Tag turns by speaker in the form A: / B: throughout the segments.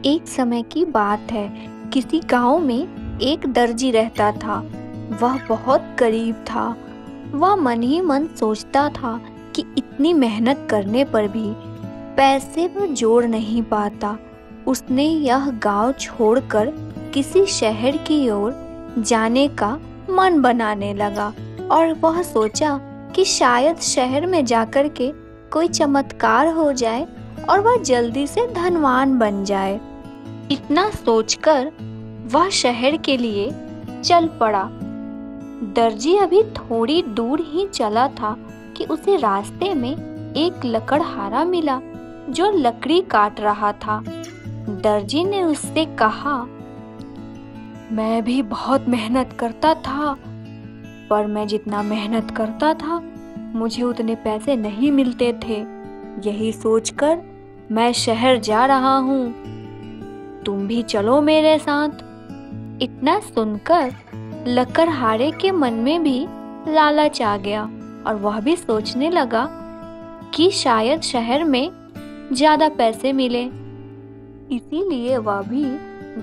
A: एक समय की बात है। किसी गांव में एक दर्जी रहता था। वह बहुत गरीब था। वह मन ही मन सोचता था कि इतनी मेहनत करने पर भी पैसे वो जोड़ नहीं पाता। उसने यह गांव छोड़कर किसी शहर की ओर जाने का मन बनाने लगा और वह सोचा कि शायद शहर में जाकर के कोई चमत्कार हो जाए और वह जल्दी से धनवान बन जाए। इतना सोचकर वह शहर के लिए चल पड़ा। दर्जी अभी थोड़ी दूर ही चला था कि उसे रास्ते में एक लकड़हारा मिला जो लकड़ी काट रहा था। दर्जी ने उससे कहा, मैं भी बहुत मेहनत करता था, पर मैं जितना मेहनत करता था मुझे उतने पैसे नहीं मिलते थे। यही सोचकर मैं शहर जा रहा हूँ, तुम भी चलो मेरे साथ। इतना सुनकर लकड़हारे के मन में भी लालच आ गया और वह भी सोचने लगा कि शायद शहर में ज्यादा पैसे मिले। इसीलिए वह भी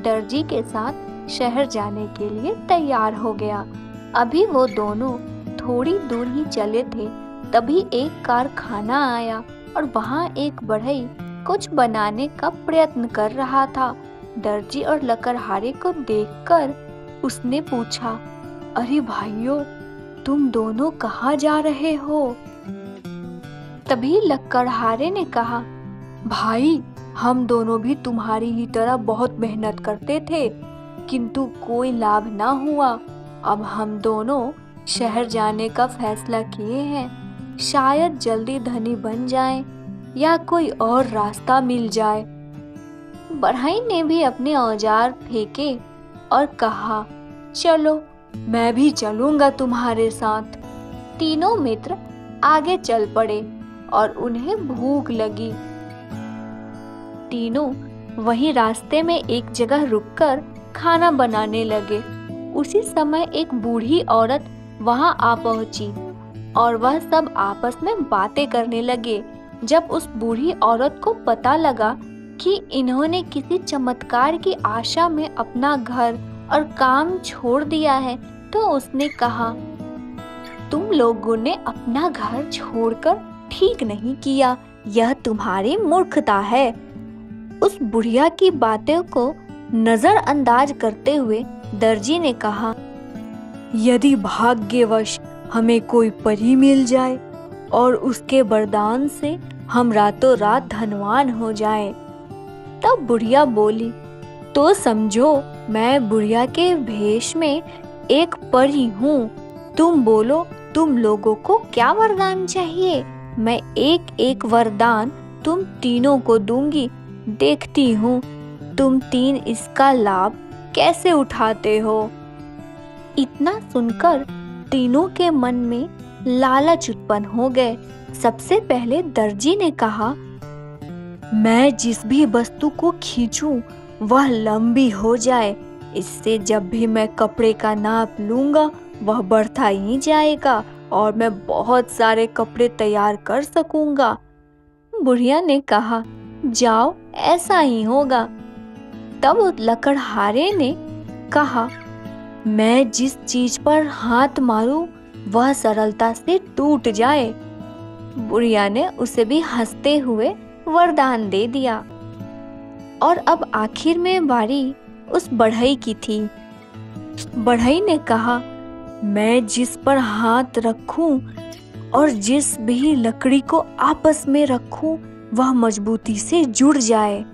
A: दर्जी के साथ शहर जाने के लिए तैयार हो गया। अभी वो दोनों थोड़ी दूर ही चले थे, तभी एक कारखाना आया और वहाँ एक बढ़ई कुछ बनाने का प्रयत्न कर रहा था। दर्जी और लकड़हारे को देखकर उसने पूछा, अरे भाइयों, तुम दोनों कहाँ जा रहे हो? तभी लकड़हारे ने कहा, भाई, हम दोनों भी तुम्हारी ही तरह बहुत मेहनत करते थे, किंतु कोई लाभ ना हुआ। अब हम दोनों शहर जाने का फैसला किए हैं। शायद जल्दी धनी बन जाएं या कोई और रास्ता मिल जाए। बढ़ई ने भी अपने औजार फेंके और कहा, चलो, मैं भी चलूंगा तुम्हारे साथ। तीनों मित्र आगे चल पड़े और उन्हें भूख लगी। तीनों वहीं रास्ते में एक जगह रुककर खाना बनाने लगे। उसी समय एक बूढ़ी औरत वहां आ पहुंची और वह सब आपस में बातें करने लगे। जब उस बूढ़ी औरत को पता लगा कि इन्होंने किसी चमत्कार की आशा में अपना घर और काम छोड़ दिया है, तो उसने कहा, तुम लोगों ने अपना घर छोड़कर ठीक नहीं किया, यह तुम्हारी मूर्खता है। उस बुढ़िया की बातों को नजरअंदाज करते हुए दर्जी ने कहा, यदि भाग्यवश हमें कोई परी मिल जाए और उसके वरदान से हम रातों रात धनवान हो जाएं। तब बुढ़िया बोली, तो समझो मैं बुढ़िया के भेष में एक परी हूँ। तुम बोलो, तुम लोगों को क्या वरदान चाहिए? मैं एक एक वरदान तुम तीनों को दूंगी। देखती हूँ तुम तीन इसका लाभ कैसे उठाते हो। इतना सुनकर तीनों के मन में लालच उत्पन्न हो गए। सबसे पहले दर्जी ने कहा, मैं जिस भी वस्तु को खींचूं वह लंबी हो जाए, इससे जब भी मैं कपड़े का नाप लूंगा वह बढ़ता ही जाएगा और मैं बहुत सारे कपड़े तैयार कर सकूंगा। बुढ़िया ने कहा, जाओ, ऐसा ही होगा। तब उस लकड़हारे ने कहा, मैं जिस चीज पर हाथ मारूं वह सरलता से टूट जाए। बुढ़िया ने उसे भी हंसते हुए वरदान दे दिया। और अब आखिर में बारी उस बढ़ई की थी। बढ़ई ने कहा, मैं जिस पर हाथ रखूं और जिस भी लकड़ी को आपस में रखूं वह मजबूती से जुड़ जाए।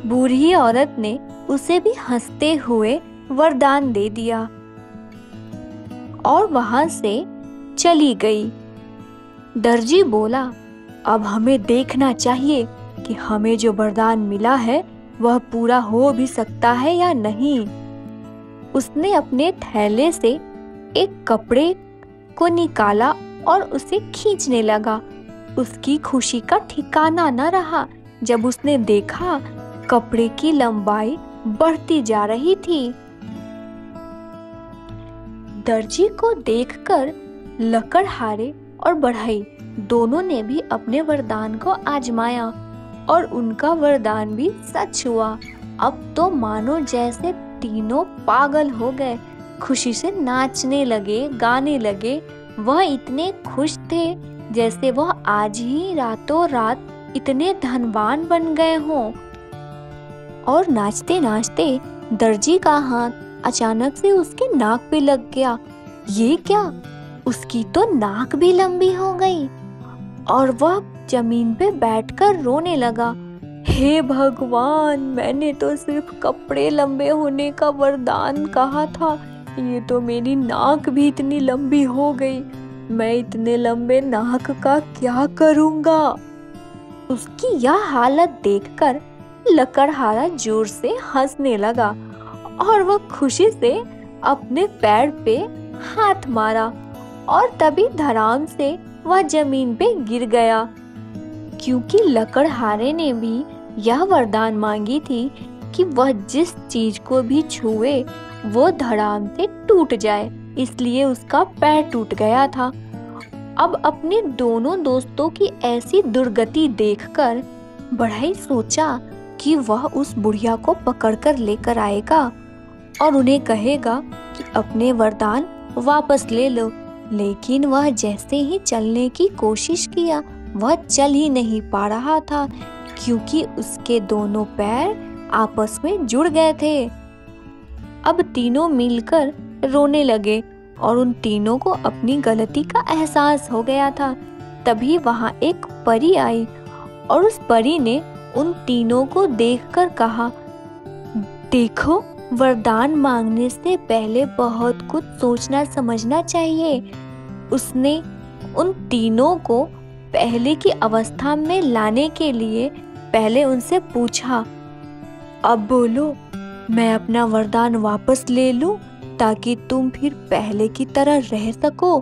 A: बूढ़ी औरत ने उसे भी हंसते हुए वरदान दे दिया और वहां से चली गई। दर्जी बोला, अब हमें देखना चाहिए कि हमें जो वरदान मिला है वह पूरा हो भी सकता है या नहीं। उसने अपने थैले से एक कपड़े को निकाला और उसे खींचने लगा। उसकी खुशी का ठिकाना न रहा जब उसने देखा कपड़े की लंबाई बढ़ती जा रही थी। दर्जी को देखकर लकड़हारे और बढ़ई दोनों ने भी अपने वरदान को आजमाया और उनका वरदान भी सच हुआ। अब तो मानो जैसे तीनों पागल हो गए, खुशी से नाचने लगे, गाने लगे। वह इतने खुश थे जैसे वह आज ही रातों रात इतने धनवान बन गए हों। और नाचते नाचते दर्जी का हाथ अचानक से उसके नाक पे लग गया। ये क्या, उसकी तो नाक भी लंबी हो गई। और वह जमीन पे बैठकर रोने लगा। हे भगवान, मैंने तो सिर्फ कपड़े लंबे होने का वरदान कहा था, ये तो मेरी नाक भी इतनी लंबी हो गई। मैं इतने लंबे नाक का क्या करूँगा। उसकी यह हालत देखकर लकड़हारा जोर से हंसने लगा और वह खुशी से अपने पैर पे हाथ मारा और तभी धड़ाम से वह जमीन पे गिर गया। क्योंकि लकड़हारे ने भी यह वरदान मांगी थी कि वह जिस चीज को भी छुए वो धड़ाम से टूट जाए, इसलिए उसका पैर टूट गया था। अब अपने दोनों दोस्तों की ऐसी दुर्गति देखकर बढ़ई सोचा कि वह उस बुढ़िया को पकड़कर लेकर आएगा और उन्हें कहेगा कि अपने वरदान वापस ले लो। लेकिन वह जैसे ही चलने की कोशिश किया, वह चल ही नहीं पा रहा था क्योंकि उसके दोनों पैर आपस में जुड़ गए थे। अब तीनों मिलकर रोने लगे और उन तीनों को अपनी गलती का एहसास हो गया था। तभी वहां एक परी आई और उस परी ने उन तीनों को देखकर कहा, देखो, वरदान मांगने से पहले बहुत कुछ सोचना समझना चाहिए। उसने उन तीनों को पहले की अवस्था में लाने के लिए पहले उनसे पूछा, अब बोलो, मैं अपना वरदान वापस ले लूं ताकि तुम फिर पहले की तरह रह सको।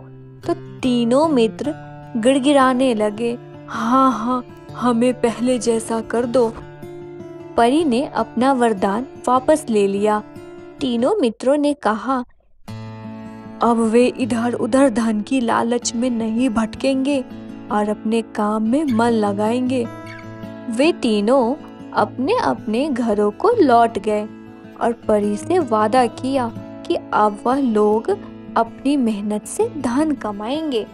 A: तो तीनों मित्र गिड़गिड़ाने लगे, हाँ हाँ, हमें पहले जैसा कर दो। परी ने अपना वरदान वापस ले लिया। तीनों मित्रों ने कहा, अब वे इधर उधर धन की लालच में नहीं भटकेंगे और अपने काम में मन लगाएंगे। वे तीनों अपने अपने घरों को लौट गए और परी से वादा किया कि अब वह लोग अपनी मेहनत से धन कमाएंगे।